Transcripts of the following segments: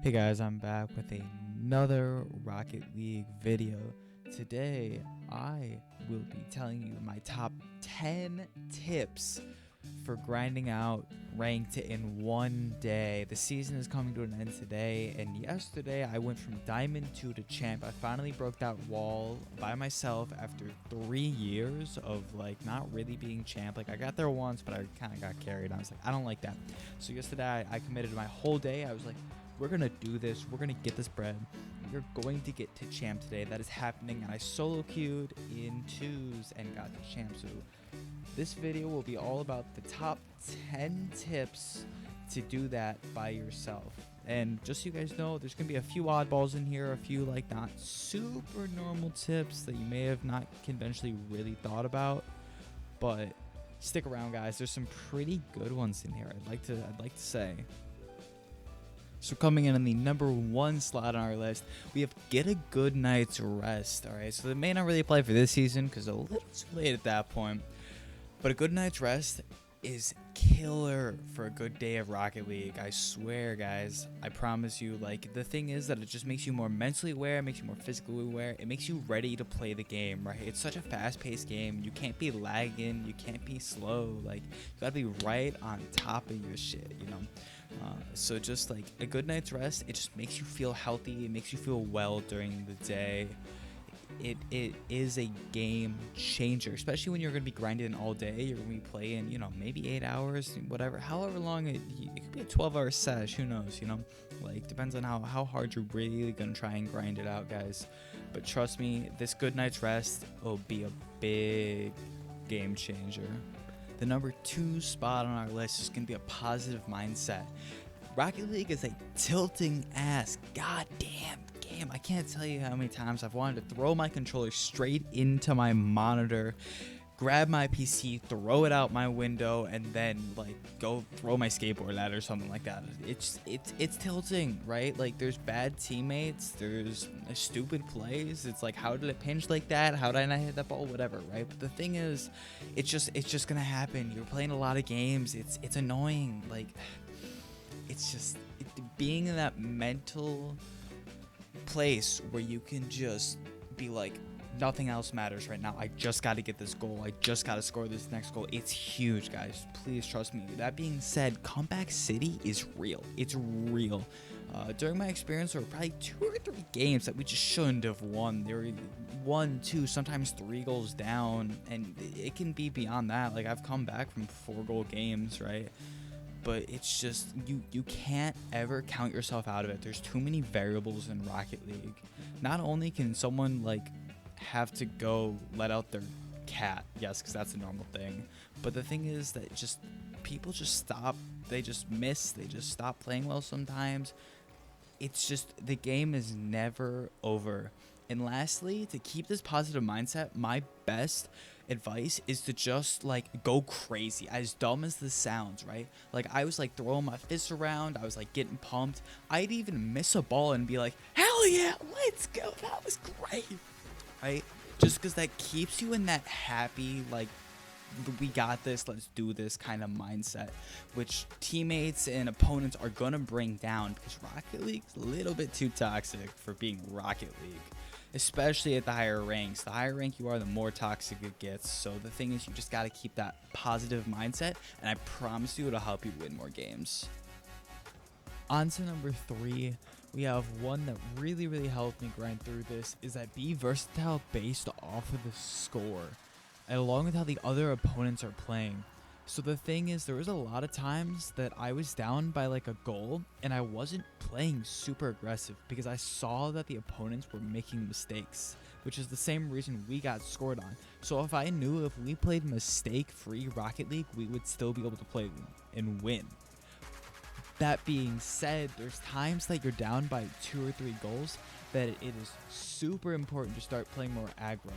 Hey guys, I'm back with another Rocket League video. Today, I will be telling you my top 10 tips for grinding out ranked in one day. The season is coming to an end today, and yesterday I went from Diamond 2 to Champ. I finally broke that wall by myself after 3 years of not really being Champ. I got there once, but I kind of got carried. I was like, I don't like that. So yesterday I committed my whole day. I was like, we're gonna do this, we're gonna get this bread, we're going to get to Champ today. That is happening, and I solo queued in 2s and got to Champ. So this video will be all about the top 10 tips to do that by yourself. And just so you guys know, there's gonna be a few oddballs in here, a few not super normal tips that you may have not conventionally really thought about, but stick around guys, there's some pretty good ones in here. I'd like to say. So coming in on the number 1 slot on our list, we have get a good night's rest. Alright, so they may not really apply for this season because a little too late at that point. But a good night's rest is killer for a good day of Rocket League. I swear, guys. I promise you. The thing is that it just makes you more mentally aware, it makes you more physically aware, it makes you ready to play the game, right? It's such a fast-paced game. You can't be lagging, you can't be slow. You gotta be right on top of your shit, you know? So just a good night's rest, it just makes you feel healthy, it makes you feel well during the day. It is a game changer, especially when you're going to be grinding all day. You're going to be playing, maybe 8 hours, whatever, however long it could be a 12-hour sesh, who knows, depends on how hard you're really going to try and grind it out, guys. But trust me, this good night's rest will be a big game changer. The number 2 spot on our list is going to be a positive mindset. Rocket League is a tilting ass goddamn game. I can't tell you how many times I've wanted to throw my controller straight into my monitor, grab my PC, throw it out my window, and then go throw my skateboard at it or something like that. It's tilting, right? There's bad teammates, there's stupid plays. It's how did it pinch like that? How did I not hit that ball? Whatever, right? But the thing is, it's just gonna happen. You're playing a lot of games. It's annoying. Being in that mental place where you can just be nothing else matters right now. I just got to get this goal. I just got to score this next goal. It's huge, guys. Please trust me. That being said, Comeback City is real. It's real. During my experience, there were probably 2 or 3 games that we just shouldn't have won. There were 1, 2, sometimes 3 goals down, and it can be beyond that. I've come back from 4-goal games, right? But it's just, you can't ever count yourself out of it. There's too many variables in Rocket League. Not only can someone have to go let out their cat, yes, because that's a normal thing, but the thing is that people just stop, they just miss, they just stop playing well sometimes. It's just, the game is never over. And lastly, to keep this positive mindset, my best advice is to just go crazy, as dumb as this sounds, right? I was throwing my fists around, I was getting pumped. I'd even miss a ball and be hell yeah, let's go, that was great, right? Just because that keeps you in that happy we got this, let's do this kind of mindset, which teammates and opponents are gonna bring down, because Rocket League's a little bit too toxic for being Rocket League, especially at the higher ranks. The higher rank you are, the more toxic it gets. So the thing is, you just got to keep that positive mindset, and I promise you it'll help you win more games. On to number 3, we have one that really helped me grind through this, is that be versatile based off of the score, and along with how the other opponents are playing. So the thing is, there was a lot of times that I was down by a goal, and I wasn't playing super aggressive because I saw that the opponents were making mistakes, which is the same reason we got scored on. So if I knew if we played mistake-free Rocket League, we would still be able to play and win. That being said, there's times that you're down by 2 or 3 goals that it is super important to start playing more aggro.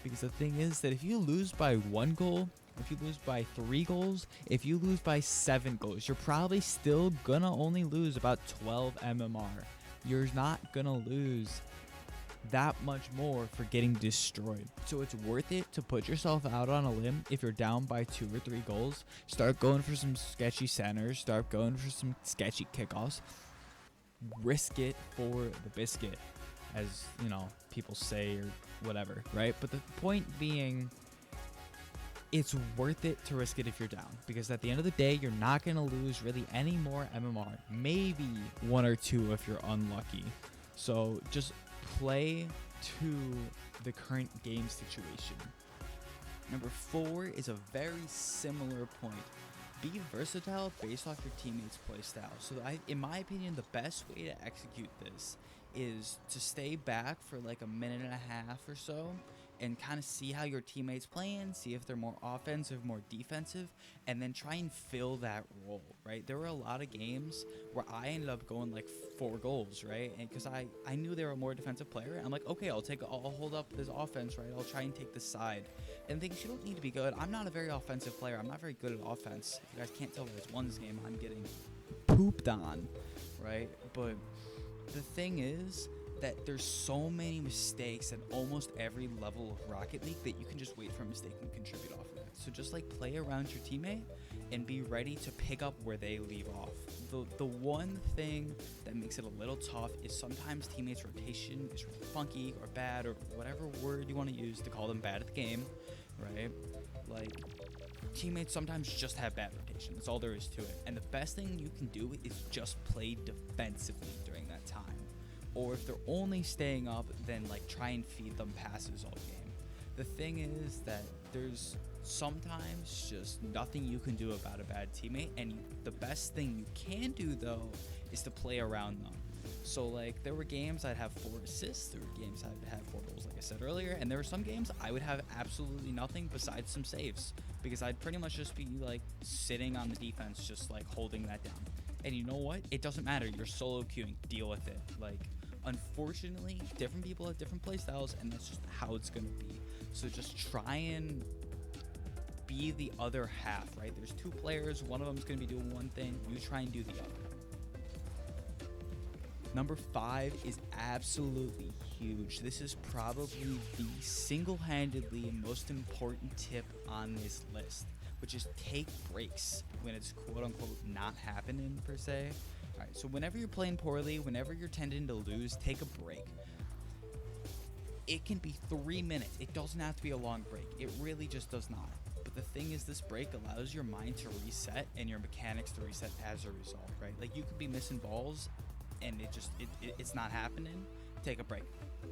Because the thing is that if you lose by 1 goal, if you lose by 3 goals, if you lose by 7 goals, you're probably still gonna only lose about 12 MMR. You're not gonna lose that much more for getting destroyed. So it's worth it to put yourself out on a limb. If you're down by 2 or 3 goals, start going for some sketchy centers, start going for some sketchy kickoffs. risk it for the biscuit, as people say or whatever, right? But the point being, it's worth it to risk it if you're down, because at the end of the day, you're not going to lose really any more MMR, maybe 1 or 2 if you're unlucky. So just play to the current game situation. Number 4 is a very similar point. Be versatile based off your teammates' playstyle. So in my opinion, the best way to execute this is to stay back for like a minute and a half or so and kind of see how your teammates playing, see if they're more offensive, more defensive, and then try and fill that role, right? There were a lot of games where I ended up going like 4 goals, right? And because I knew they were a more defensive player, I'm like, okay, I'll hold up this offense, right? I'll try and take the side. And things, you don't need to be good. I'm not a very offensive player. I'm not very good at offense. If you guys can't tell by this one's game, I'm getting pooped on, right? But the thing is that there's so many mistakes at almost every level of Rocket League that you can just wait for a mistake and contribute off of it. So just like play around your teammate and be ready to pick up where they leave off. The one thing that makes it a little tough is sometimes teammates' rotation is really funky or bad, or whatever word you want to use to call them bad at the game, right? Like, teammates sometimes just have bad rotation. That's all there is to it. And the best thing you can do is just play defensively during that time. Or if they're only staying up, then like try and feed them passes all game. The thing is that there's sometimes just nothing you can do about a bad teammate, and the best thing you can do though is to play around them. So like there were games I'd have 4 assists, there were games I'd have 4 goals like I said earlier, and there were some games I would have absolutely nothing besides some saves, because I'd pretty much just be like sitting on the defense, just like holding that down. And you know what? It doesn't matter. You're solo queuing. Deal with it. Like, unfortunately, different people have different play styles, and that's just how it's going to be. So just try and be the other half, right? There's 2 players. One of them's going to be doing one thing. You try and do the other. Number 5 is absolutely huge. This is probably the single-handedly most important tip on this list, which is take breaks when it's quote-unquote not happening per se. All right, so whenever you're playing poorly, whenever you're tending to lose, take a break. It can be 3 minutes. It doesn't have to be a long break. It really just does not. But the thing is, this break allows your mind to reset and your mechanics to reset as a result, right? Like, you could be missing balls and it's not happening. Take a break.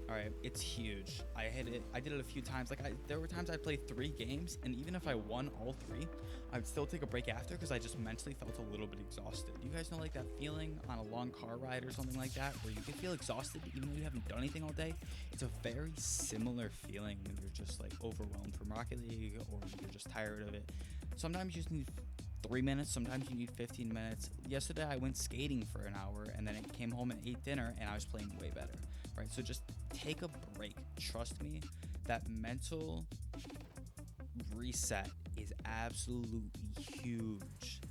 All right, it's huge. I did it a few times. Like, there were times I played 3 games, and even if I won all 3, I'd still take a break after because I just mentally felt a little bit exhausted. You guys know like that feeling on a long car ride or something like that, where you can feel exhausted even though you haven't done anything all day? It's a very similar feeling when you're just like overwhelmed from Rocket League, or you're just tired of it. Sometimes you just need 3 minutes, sometimes you need 15 minutes. Yesterday I went skating for an hour, and then I came home and ate dinner, and I was playing way better, right? So just take a break. Trust me, that mental reset is absolutely huge.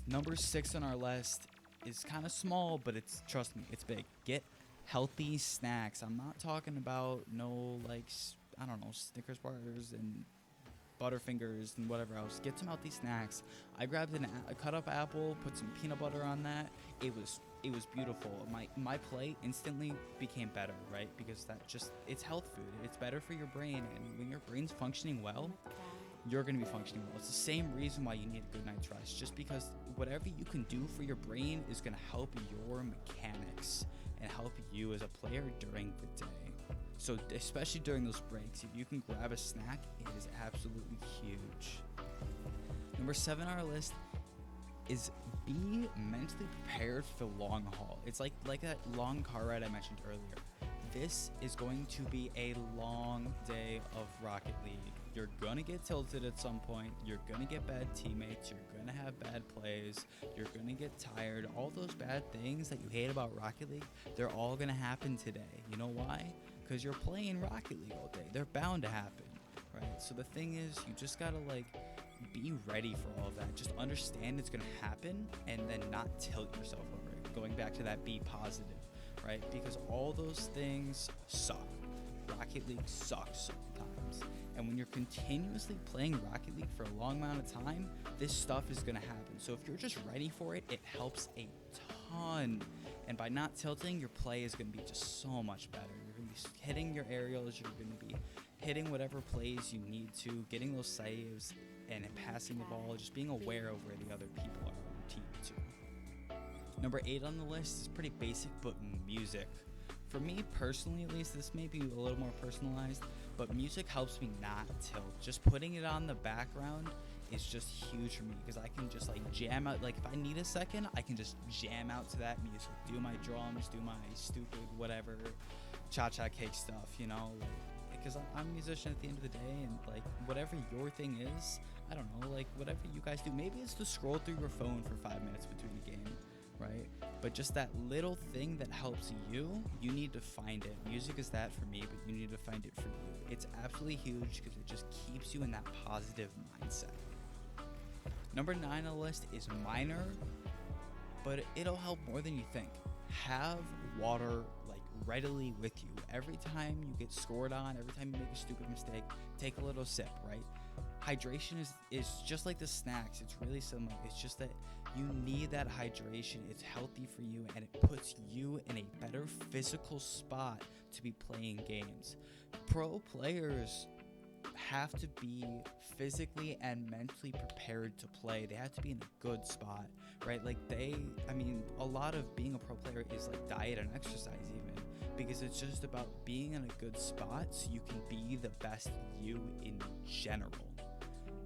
Number 6 on our list is kind of small, but trust me, it's big. Get healthy snacks. I'm not talking about Snickers bars and Butterfingers and whatever else. Get some healthy snacks. I grabbed a cut up apple, put some peanut butter on that. It was beautiful. My play instantly became better, right? Because it's health food. It's better for your brain, and when your brain's functioning well, you're going to be functioning well. It's the same reason why you need a good night's rest, just because whatever you can do for your brain is going to help your mechanics and help you as a player during the day. So especially during those breaks, if you can grab a snack, it is absolutely huge. Number 7 on our list is be mentally prepared for the long haul. It's like that long car ride I mentioned earlier. This is going to be a long day of Rocket League. You're gonna get tilted at some point. You're gonna get bad teammates. You're gonna have bad plays. You're gonna get tired. All those bad things that you hate about Rocket League, they're all gonna happen today. You know why? Because you're playing Rocket League all day. They're bound to happen, right? So the thing is, you just gotta be ready for all of that. Just understand it's gonna happen, and then not tilt yourself over it. Going back to that, be positive, right? Because all those things suck. Rocket League sucks sometimes. And when you're continuously playing Rocket League for a long amount of time, this stuff is gonna happen. So if you're just ready for it, it helps a ton. And by not tilting, your play is going to be just so much better. You're going to be hitting your aerials, you're going to be hitting whatever plays you need to, getting those saves, and passing the ball, just being aware of where the other people are on your team too. Number 8 on the list is pretty basic, but music. For me personally, at least, this may be a little more personalized, but music helps me not tilt. Just putting it on the background is just huge for me, because I can just like jam out. Like if I need a second, I can just jam out to that music, do my drums, do my stupid whatever chachacakes stuff, you know, because I'm a musician at the end of the day, and like whatever your thing is, I don't know, like whatever you guys do, maybe it's to scroll through your phone for 5 minutes between a game, right? But just that little thing that helps you need to find it. Music is that for me, but you need to find it for you. It's absolutely huge because it just keeps you in that positive mindset. Number 9 on the list is minor, but it'll help more than you think. Have water like readily with you. Every time you get scored on, every time you make a stupid mistake, take a little sip, right? Hydration is just like the snacks. It's really similar. It's just that you need that hydration. It's healthy for you, and it puts you in a better physical spot to be playing games. Pro players have to be physically and mentally prepared to play. They have to be in a good spot, right? Like a lot of being a pro player is like diet and exercise even, because it's just about being in a good spot so you can be the best you in general.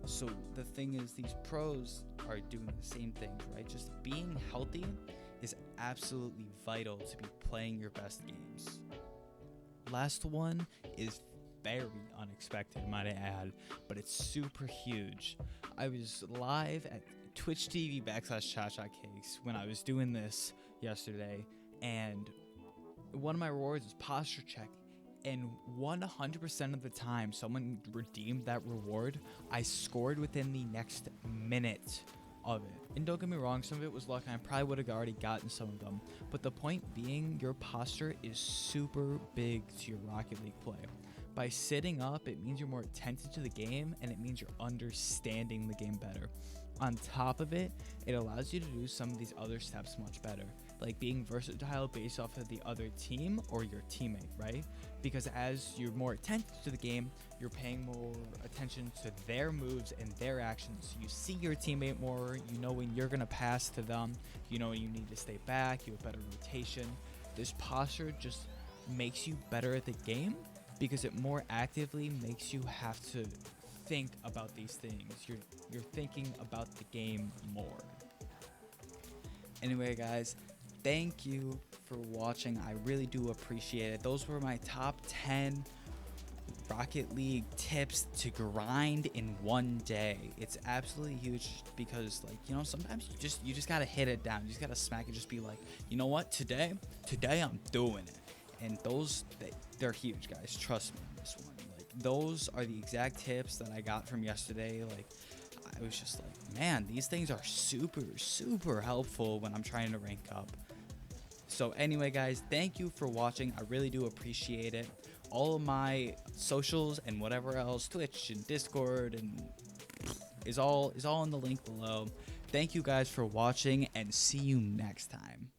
So the thing is, these pros are doing the same things, right? Just being healthy is absolutely vital to be playing your best games. Last one is very unexpected, might I add, but it's super huge. I was live at Twitch TV /chachacakes when I was doing this yesterday, and one of my rewards is posture check, and 100% of the time someone redeemed that reward, I scored within the next minute of it. And don't get me wrong, some of it was luck, and I probably would have already gotten some of them, but the point being, your posture is super big to your Rocket League play. By sitting up, it means you're more attentive to the game, and it means you're understanding the game better. On top of it, it allows you to do some of these other steps much better, like being versatile based off of the other team or your teammate, right? Because as you're more attentive to the game, you're paying more attention to their moves and their actions. You see your teammate more, you know when you're gonna pass to them, you know when you need to stay back, you have better rotation. This posture just makes you better at the game, because it more actively makes you have to think about these things. You're thinking about the game more. Anyway, guys, thank you for watching. I really do appreciate it. Those were my top 10 Rocket League tips to grind in one day. It's absolutely huge, because like, you know, sometimes you just gotta hit it down. You just gotta smack it. Just be like, you know what, today I'm doing it. And they're huge, guys. Trust me on this one. Like, those are the exact tips that I got from yesterday. Like, I was just like, man, these things are super helpful when I'm trying to rank up. So anyway, guys, thank you for watching. I really do appreciate it. All of my socials and whatever else, Twitch and Discord, and is all in the link below. Thank you guys for watching, and see you next time.